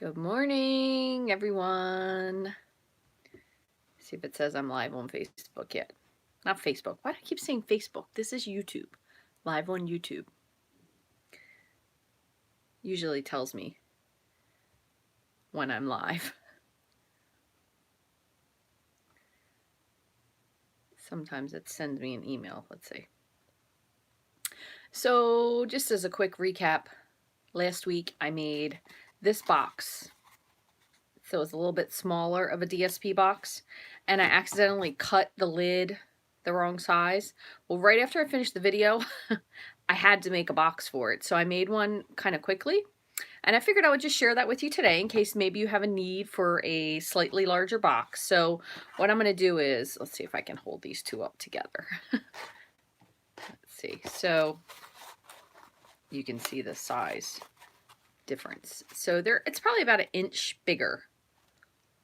Good morning, everyone. See if it says I'm live on Facebook yet. Not Facebook. Why do I keep saying Facebook? This is YouTube. Live on YouTube. Usually tells me when I'm live. Sometimes it sends me an email. Let's see. So just as a quick recap, last week I made this box. So it's a little bit smaller of a DSP box, and I accidentally cut the lid the wrong size. Well, right after I finished the video, I had to make a box for it. So I made one kind of quickly, and I figured I would just share that with you today in case maybe you have a need for a slightly larger box. So what I'm going to do is, let's see if I can hold these two up together. Let's see. So you can see the size difference. So it's probably about an inch bigger.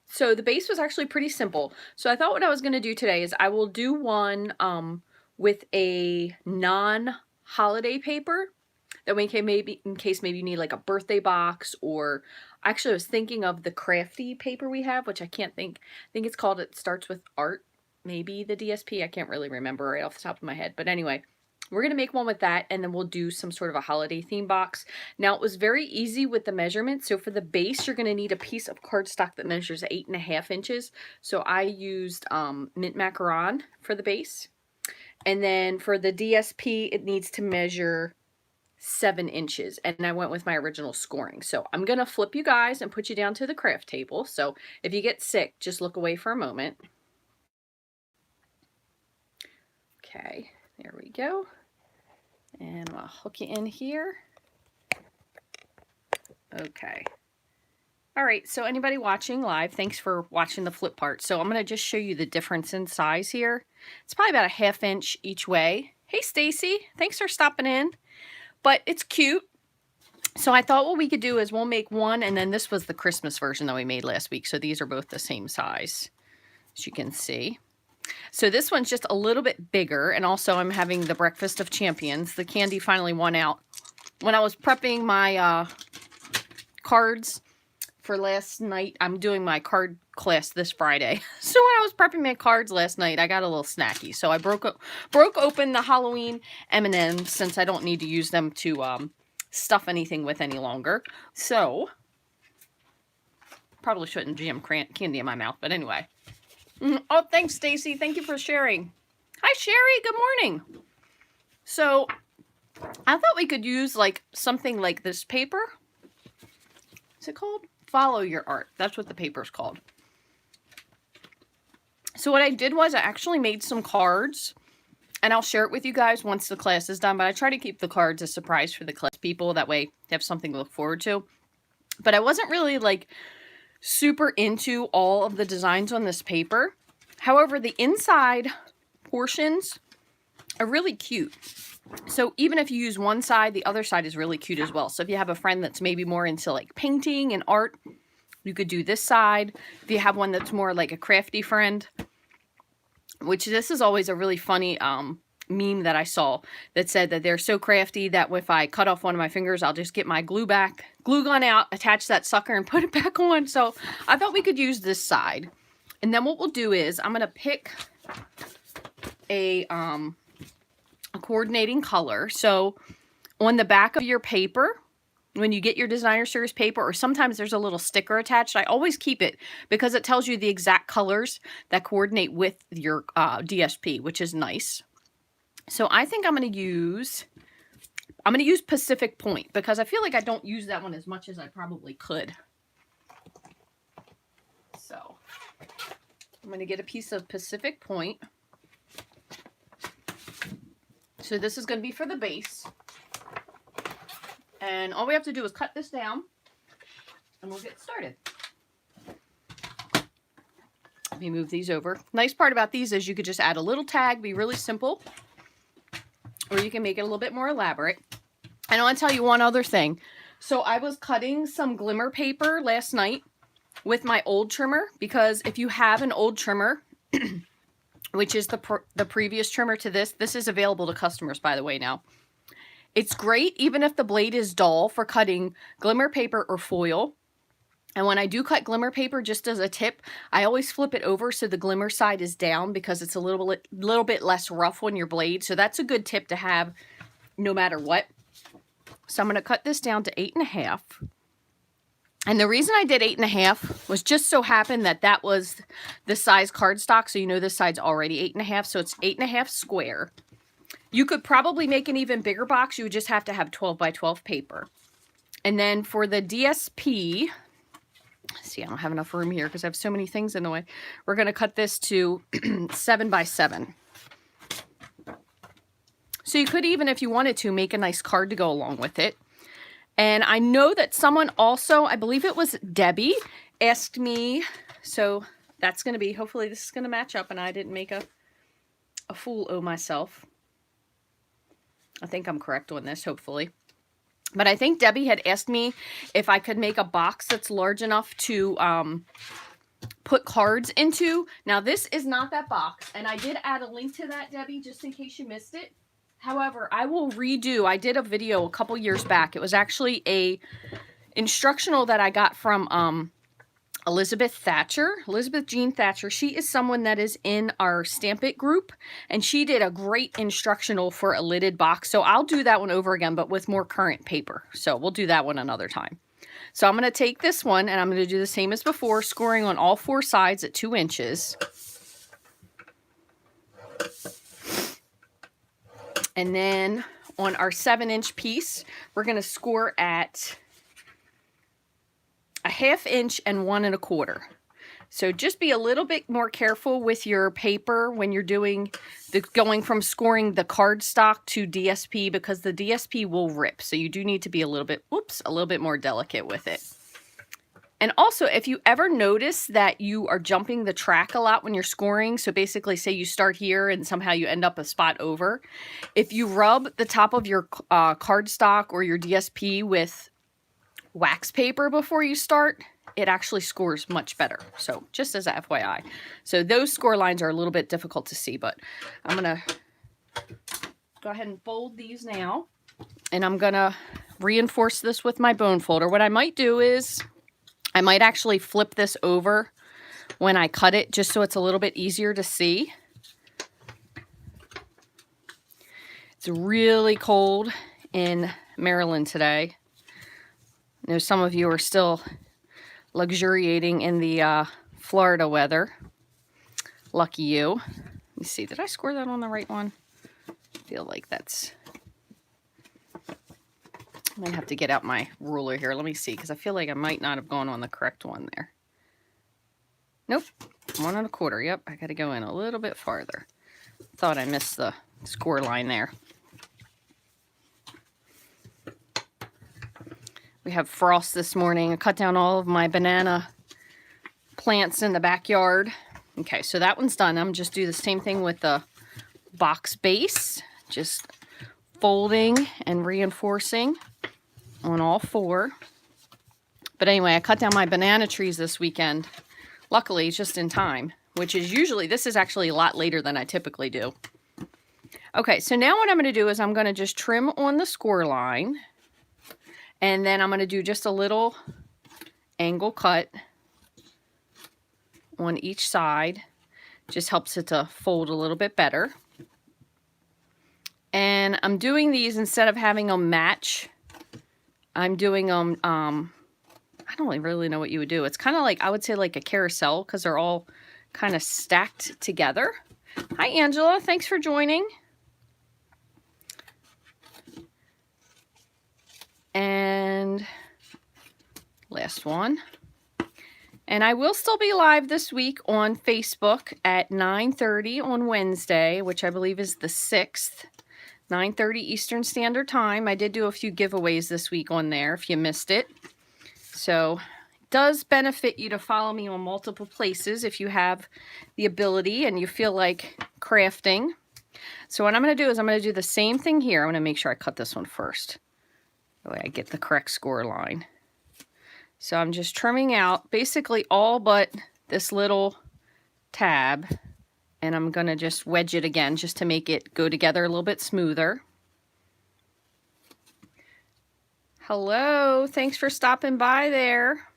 So the base was actually pretty simple. So I thought what I was going to do today is I will do one with a non-holiday paper. That way in case maybe you need like a birthday box, or actually I was thinking of the crafty paper we have, which I can't think. I think it's called, it starts with art, maybe the DSP. I can't really remember right off the top of my head. But anyway, we're going to make one with that, and then we'll do some sort of a holiday theme box. Now, it was very easy with the measurements. So for the base, you're going to need a piece of cardstock that measures 8.5 inches. So I used mint macaron for the base. And then for the DSP, it needs to measure 7 inches. And I went with my original scoring. So I'm going to flip you guys and put you down to the craft table. So if you get sick, just look away for a moment. Okay, there we go. And I'll hook you in here. Okay. All right, so anybody watching live, thanks for watching the flip part. So I'm going to just show you the difference in size here. It's probably about a 1/2 inch each way. Hey, Stacy, thanks for stopping in. But it's cute. So I thought what we could do is we'll make one, and then this was the Christmas version that we made last week. So these are both the same size, as you can see. So this one's just a little bit bigger, and also I'm having the Breakfast of Champions. The candy finally won out. When I was prepping my cards for last night, I'm doing my card class this Friday. So when I was prepping my cards last night, I got a little snacky. So I broke open the Halloween M&Ms since I don't need to use them to stuff anything with any longer. So probably shouldn't jam candy in my mouth, but anyway. Oh, thanks, Stacy. Thank you for sharing. Hi, Sherry. Good morning. So I thought we could use like something like this paper. What's it called? Follow Your Art. That's what the paper's called. So what I did was I actually made some cards, and I'll share it with you guys once the class is done. But I try to keep the cards a surprise for the class people. That way they have something to look forward to. But I wasn't really like super into all of the designs on this paper. However, the inside portions are really cute. So even if you use one side, the other side is really cute as well. So if you have a friend that's maybe more into like painting and art, you could do this side. If you have one that's more like a crafty friend, which this is always a really funny meme that I saw that said that they're so crafty that if I cut off one of my fingers, I'll just get my glue gun out, attach that sucker, and put it back on. So I thought we could use this side. And then what we'll do is I'm going to pick a coordinating color. So on the back of your paper, when you get your designer series paper, or sometimes there's a little sticker attached, I always keep it because it tells you the exact colors that coordinate with your DSP, which is nice. So I think I'm going to use Pacific Point because I feel like I don't use that one as much as I probably could. So I'm going to get a piece of Pacific Point. So this is going to be for the base. And all we have to do is cut this down and we'll get started. Let me move these over. Nice part about these is you could just add a little tag, be really simple, or you can make it a little bit more elaborate. And I want to tell you one other thing. So I was cutting some glimmer paper last night with my old trimmer, because if you have an old trimmer, which is the previous trimmer to this is available to customers, by the way, now. It's great even if the blade is dull for cutting glimmer paper or foil. And when I do cut glimmer paper, just as a tip, I always flip it over so the glimmer side is down because it's a little bit less rough on your blade. So that's a good tip to have no matter what. So I'm going to cut this down to 8.5. And the reason I did 8.5 was just so happened that that was the size cardstock. So you know this side's already 8.5. So it's 8.5 square. You could probably make an even bigger box. You would just have to have 12 by 12 paper. And then for the DSP... See, I don't have enough room here because I have so many things in the way. We're going to cut this to 7 by 7. So you could even, if you wanted to, make a nice card to go along with it. And I know that someone also, I believe it was Debbie, asked me, so that's going to be, hopefully this is going to match up and I didn't make a fool of myself. I think I'm correct on this, hopefully. But I think Debbie had asked me if I could make a box that's large enough to put cards into. Now, this is not that box, and I did add a link to that, Debbie, just in case you missed it. However, I will redo. I did a video a couple years back. It was actually a instructional that I got from Elizabeth Jean Thatcher. She is someone that is in our Stamp It group, and she did a great instructional for a lidded box. So I'll do that one over again, but with more current paper. So we'll do that one another time. So I'm going to take this one, and I'm going to do the same as before, scoring on all 4 sides at 2 inches. And then on our 7-inch piece, we're going to score at a 1/2 inch and 1 1/4. So just be a little bit more careful with your paper when you're doing going from scoring the cardstock to DSP, because the DSP will rip. So you do need to be a little bit more delicate with it. And also, if you ever notice that you are jumping the track a lot when you're scoring, so basically say you start here and somehow you end up a spot over, if you rub the top of your cardstock or your DSP with wax paper before you start, it actually scores much better. So just as a FYI. So those score lines are a little bit difficult to see, but I'm going to go ahead and fold these now. And I'm going to reinforce this with my bone folder. What I might do is I might actually flip this over when I cut it, just so it's a little bit easier to see. It's really cold in Maryland today. I know some of you are still luxuriating in the Florida weather. Lucky you. Let me see. Did I score that on the right one? I feel like that's... I might have to get out my ruler here. Let me see, because I feel like I might not have gone on the correct one there. Nope. 1 1/4. Yep. I got to go in a little bit farther. Thought I missed the score line there. We have frost this morning. I cut down all of my banana plants in the backyard. Okay, so that one's done. I'm just do the same thing with the box base. Just folding and reinforcing on all 4. But anyway, I cut down my banana trees this weekend. Luckily, just in time, which is usually, this is actually a lot later than I typically do. Okay, so now what I'm going to do is I'm going to just trim on the score line. And then I'm going to do just a little angle cut on each side. Just helps it to fold a little bit better. And I'm doing these instead of having them match. I'm doing them, I don't really know what you would do. It's kind of like, I would say like a carousel, because they're all kind of stacked together. Hi, Angela. Thanks for joining. And last one. And I will still be live this week on Facebook at 9:30 on Wednesday, which I believe is the 6th, 9:30 Eastern Standard Time. I did do a few giveaways this week on there if you missed it. So it does benefit you to follow me on multiple places if you have the ability and you feel like crafting. So what I'm going to do is I'm going to do the same thing here. I'm going to make sure I cut this one first. That way I get the correct score line. So I'm just trimming out basically all but this little tab, and I'm going to just wedge it again just to make it go together a little bit smoother. Hello, thanks for stopping by there.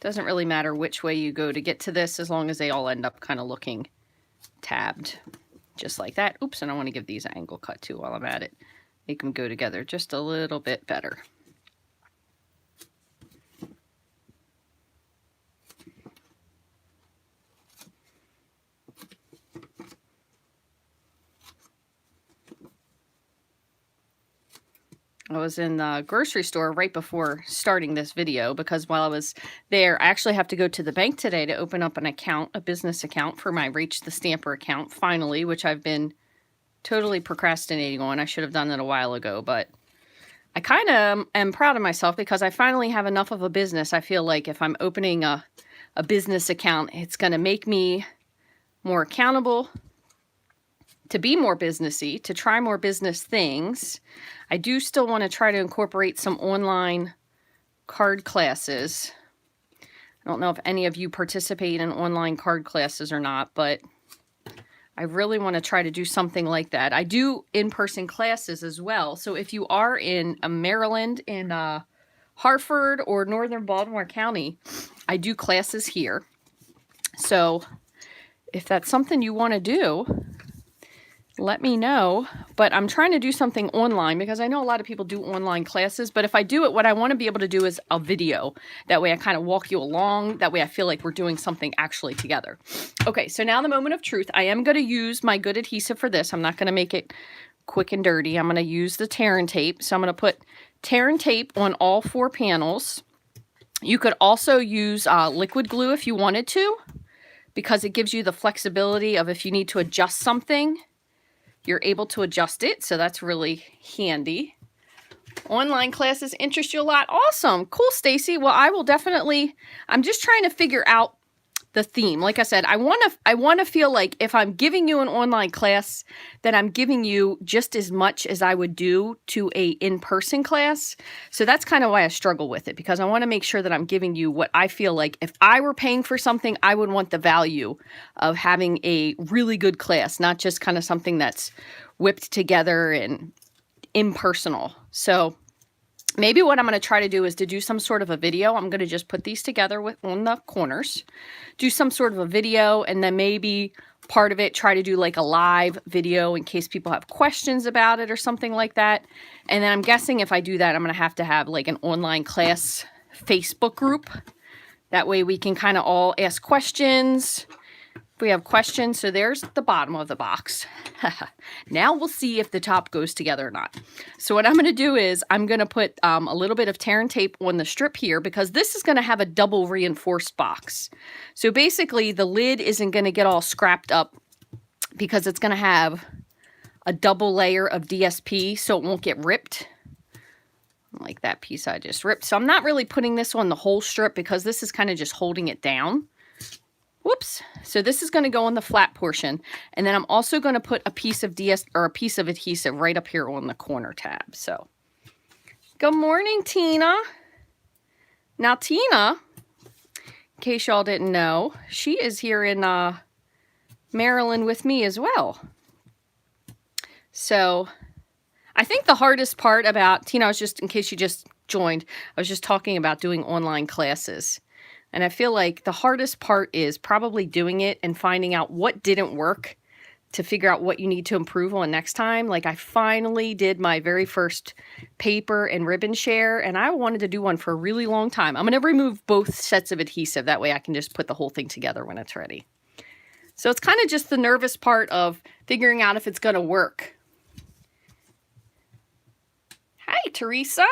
Doesn't really matter which way you go to get to this, as long as they all end up kind of looking tabbed, just like that. Oops, and I want to give these an angle cut too while I'm at it. Make them go together just a little bit better. I was in the grocery store right before starting this video because while I was there, I actually have to go to the bank today to open up an account, a business account for my Rachthestamper account, finally, which I've been totally procrastinating on. I should have done it a while ago, but I kind of am proud of myself because I finally have enough of a business. I feel like if I'm opening a business account, it's going to make me more accountable, to be more businessy, to try more business things. I do still want to try to incorporate some online card classes. I don't know if any of you participate in online card classes or not, but I really want to try to do something like that. I do in-person classes as well. So if you are in Maryland, in Hartford or Northern Baltimore County, I do classes here. So if that's something you want to do, let me know. But I'm trying to do something online because I know a lot of people do online classes, but if I do it, what I want to be able to do is a video. That way I kind of walk you along. That way I feel like we're doing something actually together. Okay, so now the moment of truth. I am going to use my good adhesive for this. I'm not going to make it quick and dirty. I'm going to use the tear and tape. So I'm going to put tear and tape on all 4 panels. You could also use liquid glue if you wanted to, because it gives you the flexibility of if you need to adjust something, you're able to adjust it, so that's really handy. Online classes interest you a lot. Awesome. Cool, Stacy. Well, I will definitely, I'm just trying to figure out the theme. Like I said, I want to feel like if I'm giving you an online class, that I'm giving you just as much as I would do to a in-person class. So that's kind of why I struggle with it, because I want to make sure that I'm giving you what I feel like if I were paying for something, I would want the value of having a really good class, not just kind of something that's whipped together and impersonal. So maybe what I'm going to try to do is to do some sort of a video. I'm going to just put these together on the corners, do some sort of a video, and then maybe part of it try to do like a live video in case people have questions about it or something like that. And then I'm guessing if I do that, I'm going to have like an online class Facebook group. That way we can kind of all ask questions. We have questions. So there's the bottom of the box. Now we'll see if the top goes together or not. So what I'm going to do is I'm going to put a little bit of tear and tape on the strip here, because this is going to have a double reinforced box. So basically the lid isn't going to get all scrapped up because it's going to have a double layer of DSP, so it won't get ripped like that piece I just ripped. So I'm not really putting this on the whole strip because this is kind of just holding it down. Whoops. So this is going to go on the flat portion. And then I'm also going to put a piece of a piece of adhesive right up here on the corner tab. So good morning, Tina. Now, Tina, in case y'all didn't know, she is here in Maryland with me as well. So I think the hardest part about, Tina, in case you just joined, I was just talking about doing online classes. And I feel like the hardest part is probably doing it and finding out what didn't work to figure out what you need to improve on next time. Like I finally did my very first paper and ribbon share, and I wanted to do one for a really long time. I'm going to remove both sets of adhesive. That way I can just put the whole thing together when it's ready. So it's kind of just the nervous part of figuring out if it's going to work. Hi, Teresa.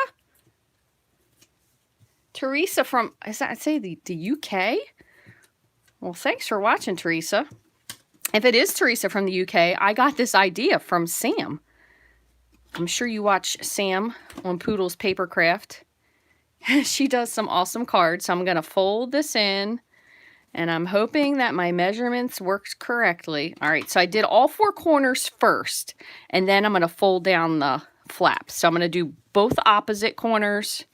Teresa from, I'd say the UK? Well, thanks for watching, Teresa. If it is Teresa from the UK, I got this idea from Sam. I'm sure you watch Sam on Poodle's Papercraft. She does some awesome cards. So I'm going to fold this in, and I'm hoping that my measurements works correctly. All right, so I did all 4 corners first, and then I'm going to fold down the flaps. So I'm going to do both opposite corners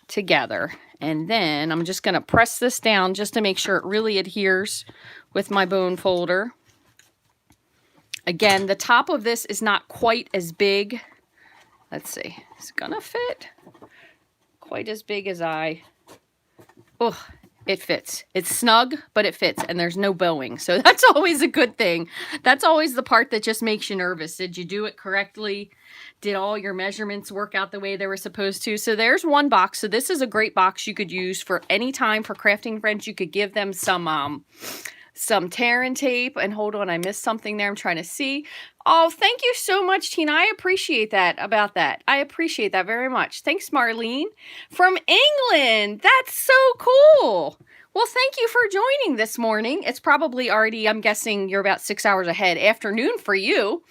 together, and then I'm just going to press this down just to make sure it really adheres with my bone folder. Again, the top of this is not quite as big. Let's see, it's gonna fit quite as big as I Oh, it fits. It's snug, but it fits, and there's no bowing. So that's always a good thing. That's always the part that just makes you nervous. Did you do it correctly? Did all your measurements work out the way they were supposed to? So there's one box. So this is a great box you could use for any time for crafting friends. You could give them some tear and tape. And hold on, I missed something there. I'm trying to see. Oh, thank you so much, Tina. I appreciate that about that. I appreciate that very much. Thanks, Marlene. From England. That's so cool. Well, thank you for joining this morning. It's probably already, I'm guessing you're about 6 hours ahead. Afternoon for you.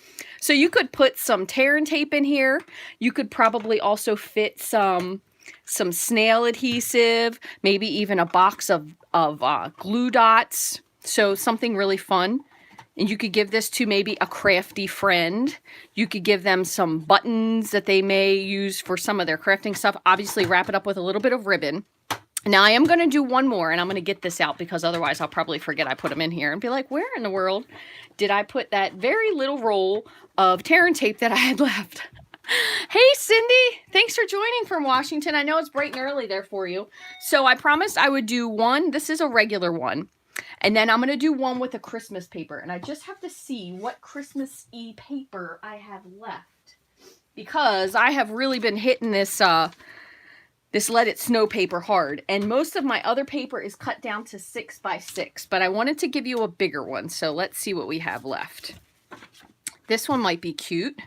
So you could put some tear and tape in here. You could probably also fit some snail adhesive, maybe even a box of glue dots. So something really fun. And you could give this to maybe a crafty friend. You could give them some buttons that they may use for some of their crafting stuff. Obviously, wrap it up with a little bit of ribbon. Now, I am going to do one more, and I'm going to get this out because otherwise I'll probably forget I put them in here and be like, where in the world did I put that very little roll of tear and tape that I had left? Hey, Cindy. Thanks for joining from Washington. I know it's bright and early there for you. So I promised I would do one. This is a regular one. And then I'm going to do one with a Christmas paper. And I just have to see what Christmas-y paper I have left. Because I have really been hitting this this Let It Snow paper hard. And most of my other paper is cut down to 6 by 6. But I wanted to give you a bigger one. So let's see what we have left. This one might be cute.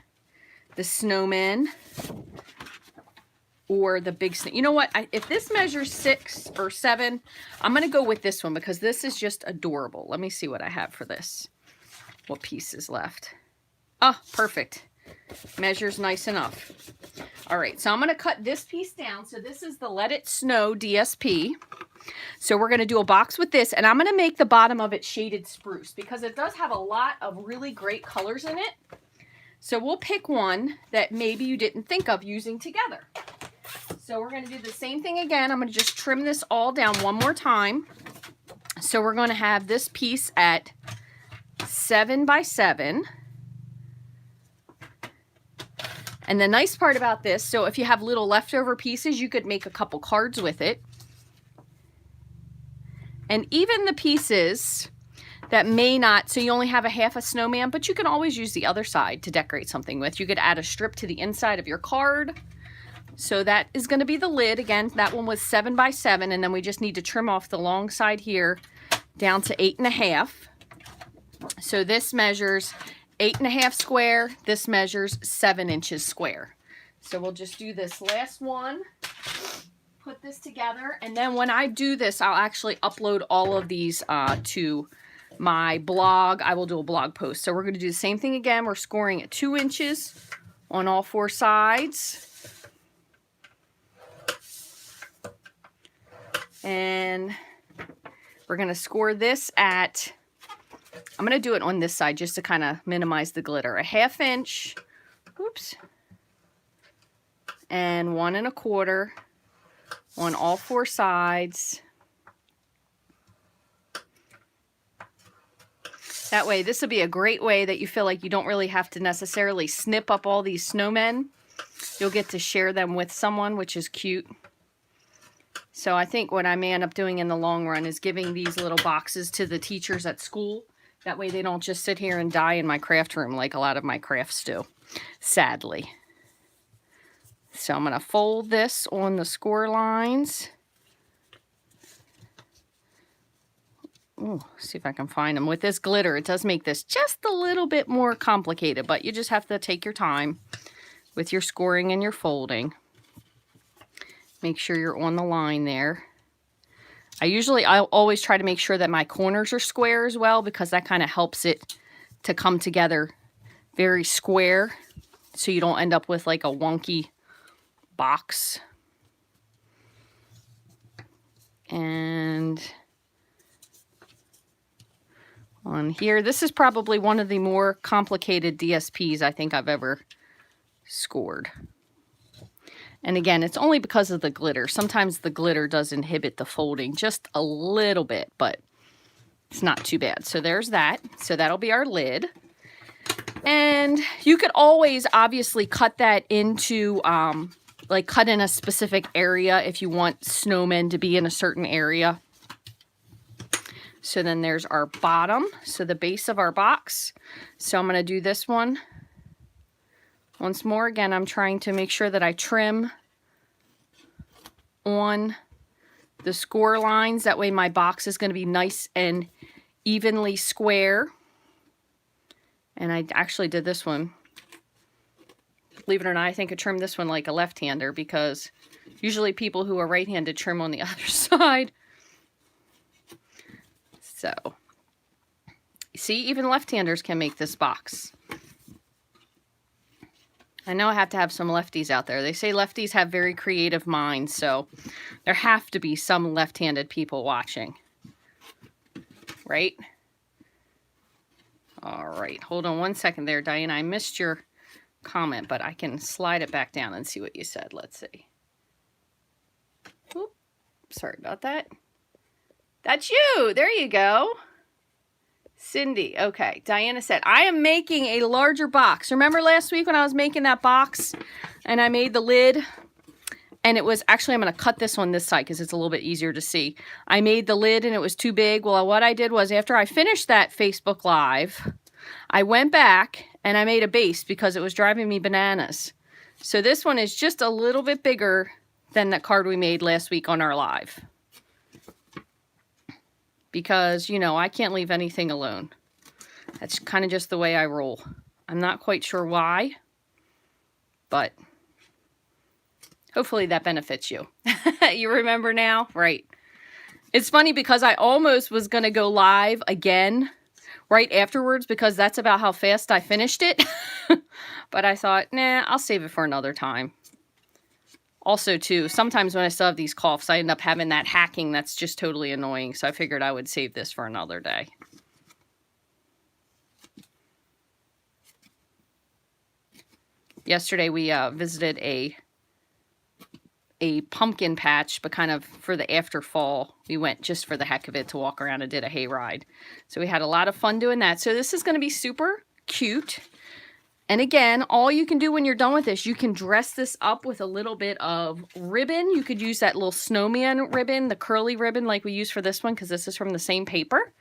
The snowman. Or the big snake. You know what? If this measures 6 or 7, I'm going to go with this one because this is just adorable. Let me see what I have for this. What piece is left? Oh, perfect. Measures nice enough. All right, so I'm going to cut this piece down. So this is the Let It Snow DSP. So we're going to do a box with this, and I'm going to make the bottom of it shaded spruce because it does have a lot of really great colors in it. So we'll pick one that maybe you didn't think of using together. So we're going to do the same thing again. I'm going to just trim this all down one more time. So we're going to have this piece at 7 by 7. And the nice part about this, so if you have little leftover pieces, you could make a couple cards with it. And even the pieces that may not, so you only have a half a snowman, but you can always use the other side to decorate something with. You could add a strip to the inside of your card. So that is going to be the lid. Again, that one was 7 by 7, and then we just need to trim off the long side here down to 8.5. So this measures 8.5 square. This measures 7 inches square. So we'll just do this last one, put this together, and then when I do this, I'll actually upload all of these to my blog. I will do a blog post. So we're going to do the same thing again. We're scoring at 2 inches on all 4 sides. And we're going to score this at, I'm going to do it on this side just to kind of minimize the glitter. 1/2 inch, oops, and 1 1/4 on all 4 sides. That way, this will be a great way that you feel like you don't really have to necessarily snip up all these snowmen. You'll get to share them with someone, which is cute. So I think what I may end up doing in the long run is giving these little boxes to the teachers at school. That way they don't just sit here and die in my craft room like a lot of my crafts do, sadly. So I'm going to fold this on the score lines. Ooh, see if I can find them. With this glitter, it does make this just a little bit more complicated, but you just have to take your time with your scoring and your folding. Make sure you're on the line there. I'll always try to make sure that my corners are square as well, because that kind of helps it to come together very square, so you don't end up with like a wonky box. And on here, this is probably one of the more complicated DSPs I think I've ever scored. And again, it's only because of the glitter. Sometimes the glitter does inhibit the folding just a little bit, but it's not too bad. So there's that. So that'll be our lid. And you could always obviously cut that into like cut in a specific area if you want snowmen to be in a certain area. So then there's our bottom, so the base of our box. So I'm going to do this one once more. Again, I'm trying to make sure that I trim on the score lines. That way my box is going to be nice and evenly square. And I actually did this one. Believe it or not, I think I trimmed this one like a left-hander, because usually people who are right-handed trim on the other side. So, see, even left-handers can make this box. I know I have to have some lefties out there. They say lefties have very creative minds, so there have to be some left-handed people watching. Right? All right, hold on one second there, Diana. I missed your comment, but I can slide it back down and see what you said. Let's see. Oop, sorry about that. That's you. There you go. Cindy. Okay. Diana said, I am making a larger box. Remember last week when I was making that box and I made the lid? And it was actually, I'm going to cut this on this side because it's a little bit easier to see. I made the lid and it was too big. Well, what I did was after I finished that Facebook Live, I went back and I made a base because it was driving me bananas. So this one is just a little bit bigger than that card we made last week on our live. Because, you know, I can't leave anything alone. That's kind of just the way I roll. I'm not quite sure why, but hopefully that benefits you. You remember now? Right. It's funny because I almost was going to go live again right afterwards because that's about how fast I finished it. But I thought, nah, I'll save it for another time. Also, too, sometimes when I still have these coughs, I end up having that hacking that's just totally annoying. So I figured I would save this for another day. Yesterday, we visited a pumpkin patch, but kind of for the after fall. We went just for the heck of it to walk around and did a hayride. So we had a lot of fun doing that. So this is going to be super cute. And again, all you can do when you're done with this, you can dress this up with a little bit of ribbon. You could use that little snowman ribbon, the curly ribbon like we use for this one, because this is from the same paper.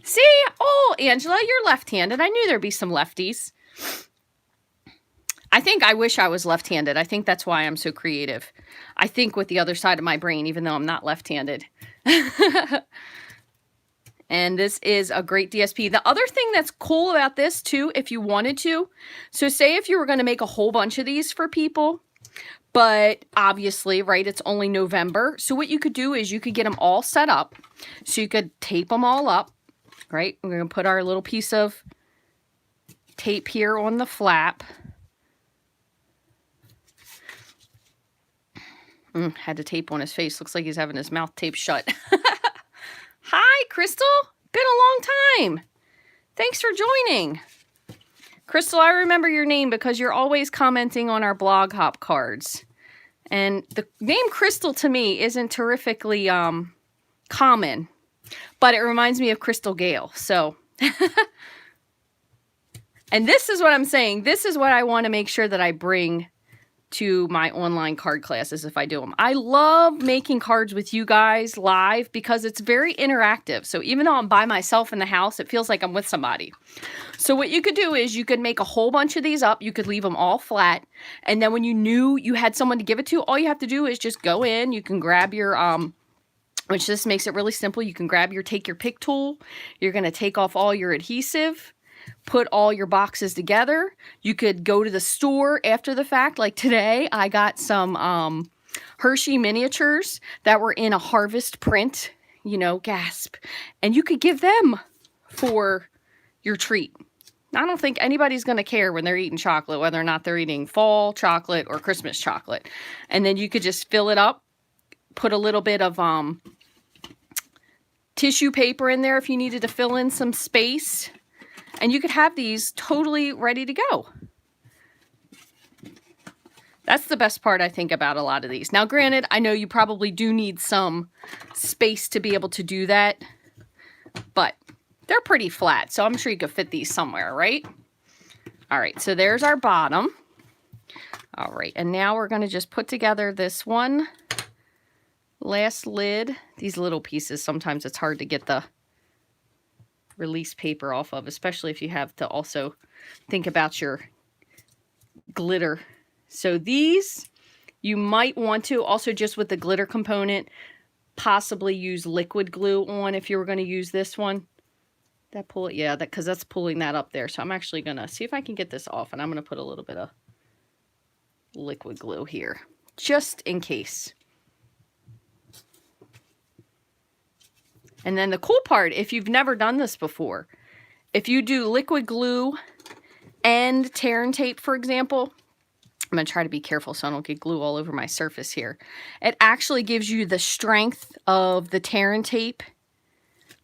See? Oh, Angela, you're left-handed. I knew there'd be some lefties. I wish I was left-handed. I think that's why I'm so creative. I think with the other side of my brain, even though I'm not left-handed. And this is a great DSP. The other thing that's cool about this too, if you wanted to, so say if you were going to make a whole bunch of these for people, but obviously, right, it's only November. So what you could do is you could get them all set up. So you could tape them all up, right? We're going to put our little piece of tape here on the flap. Had to tape on his face. Looks like he's having his mouth taped shut. Hi, Crystal. Been a long time. Thanks for joining. Crystal, I remember your name because you're always commenting on our blog hop cards. And the name Crystal to me isn't terrifically common, but it reminds me of Crystal Gale. So, and this is what I'm saying. This is what I want to make sure that I bring to my online card classes if I do them. I love making cards with you guys live because it's very interactive. So even though I'm by myself in the house, it feels like I'm with somebody. So what you could do is you could make a whole bunch of these up. You could leave them all flat. And then when you knew you had someone to give it to, all you have to do is just go in. You can grab your, which this makes it really simple. You can grab your, take your pick tool. You're going to take off all your adhesive. Put all your boxes together. You could go to the store after the fact. Like today, I got some Hershey miniatures that were in a harvest print, you know, gasp. And you could give them for your treat. I don't think anybody's going to care when they're eating chocolate, whether or not they're eating fall chocolate or Christmas chocolate. And then you could just fill it up, put a little bit of tissue paper in there if you needed to fill in some space. And you could have these totally ready to go. That's the best part, I think, about a lot of these. Now, granted, I know you probably do need some space to be able to do that, but they're pretty flat, so I'm sure you could fit these somewhere, right? All right, so there's our bottom. All right, and now we're going to just put together this one last lid. These little pieces, sometimes it's hard to get the release paper off of, especially if you have to also think about your glitter. So these, you might want to also, just with the glitter component, possibly use liquid glue on if you were going to use this one. That pull it, yeah, that, because that's pulling that up there. So I'm actually going to see if I can get this off, and I'm going to put a little bit of liquid glue here, just in case. And then the cool part, if you've never done this before, if you do liquid glue and tear and tape, for example, I'm going to try to be careful so I don't get glue all over my surface here. It actually gives you the strength of the tear and tape,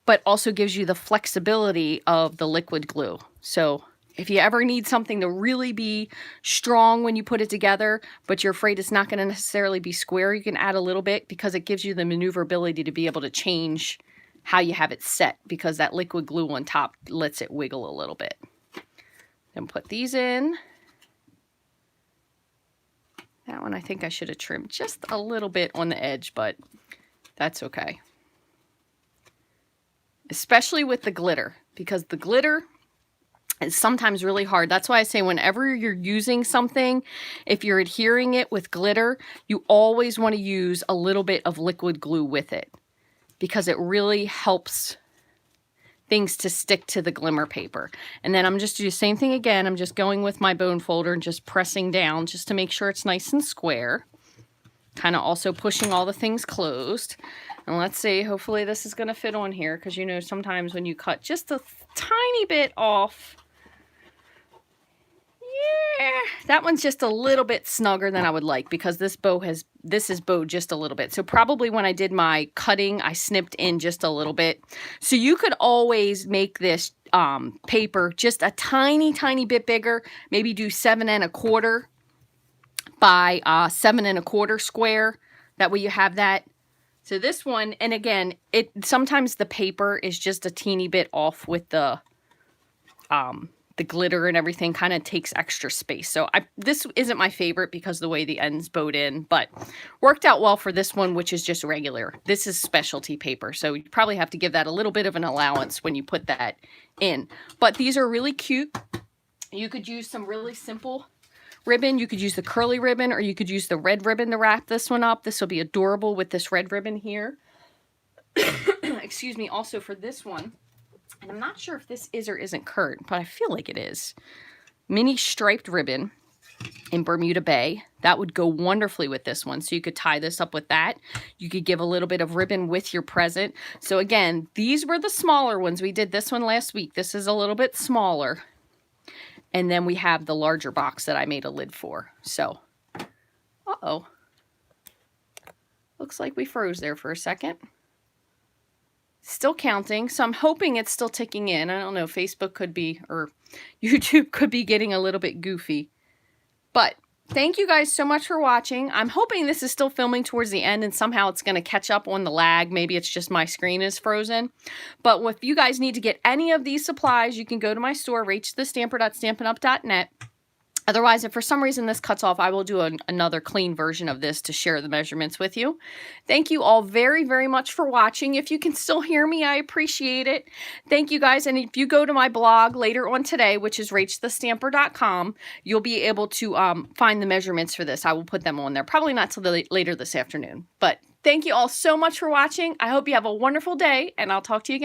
but also gives you the flexibility of the liquid glue. So if you ever need something to really be strong when you put it together, but you're afraid it's not going to necessarily be square, you can add a little bit, because it gives you the maneuverability to be able to change how you have it set, because that liquid glue on top lets it wiggle a little bit. Then put these in. That one I think I should have trimmed just a little bit on the edge, but that's okay. Especially with the glitter, because the glitter is sometimes really hard. That's why I say whenever you're using something, if you're adhering it with glitter, you always want to use a little bit of liquid glue with it, because it really helps things to stick to the glimmer paper. And then I'm just doing the same thing again. I'm just going with my bone folder and just pressing down just to make sure it's nice and square. Kind of also pushing all the things closed. And let's see, hopefully this is going to fit on here, because you know sometimes when you cut just a tiny bit off, yeah, that one's just a little bit snugger than I would like, because this is bowed just a little bit. So probably when I did my cutting, I snipped in just a little bit. So you could always make this paper just a tiny, tiny bit bigger. Maybe do 7 1/4 by 7 1/4 square. That way you have that. So this one, and again, sometimes the paper is just a teeny bit off with the glitter and everything, kind of takes extra space. So this isn't my favorite because of the way the end's bowed in, but worked out well for this one, which is just regular. This is specialty paper, so you probably have to give that a little bit of an allowance when you put that in. But these are really cute. You could use some really simple ribbon. You could use the curly ribbon, or you could use the red ribbon to wrap this one up. This will be adorable with this red ribbon here. Excuse me. Also for this one, and I'm not sure if this is or isn't curd, but I feel like it is. Mini striped ribbon in Bermuda Bay. That would go wonderfully with this one. So you could tie this up with that. You could give a little bit of ribbon with your present. So again, these were the smaller ones. We did this one last week. This is a little bit smaller. And then we have the larger box that I made a lid for. So, uh-oh. Looks like we froze there for a second. Still counting, so I'm hoping it's still ticking in. I don't know, Facebook could be, or YouTube could be getting a little bit goofy. But thank you guys so much for watching. I'm hoping this is still filming towards the end and somehow it's going to catch up on the lag. Maybe it's just my screen is frozen. But if you guys need to get any of these supplies, you can go to my store, rachthestamper.stampinup.net. Otherwise, if for some reason this cuts off, I will do another clean version of this to share the measurements with you. Thank you all very, very much for watching. If you can still hear me, I appreciate it. Thank you guys. And if you go to my blog later on today, which is rachthestamper.com, you'll be able to find the measurements for this. I will put them on there. Probably not till later this afternoon. But thank you all so much for watching. I hope you have a wonderful day, and I'll talk to you again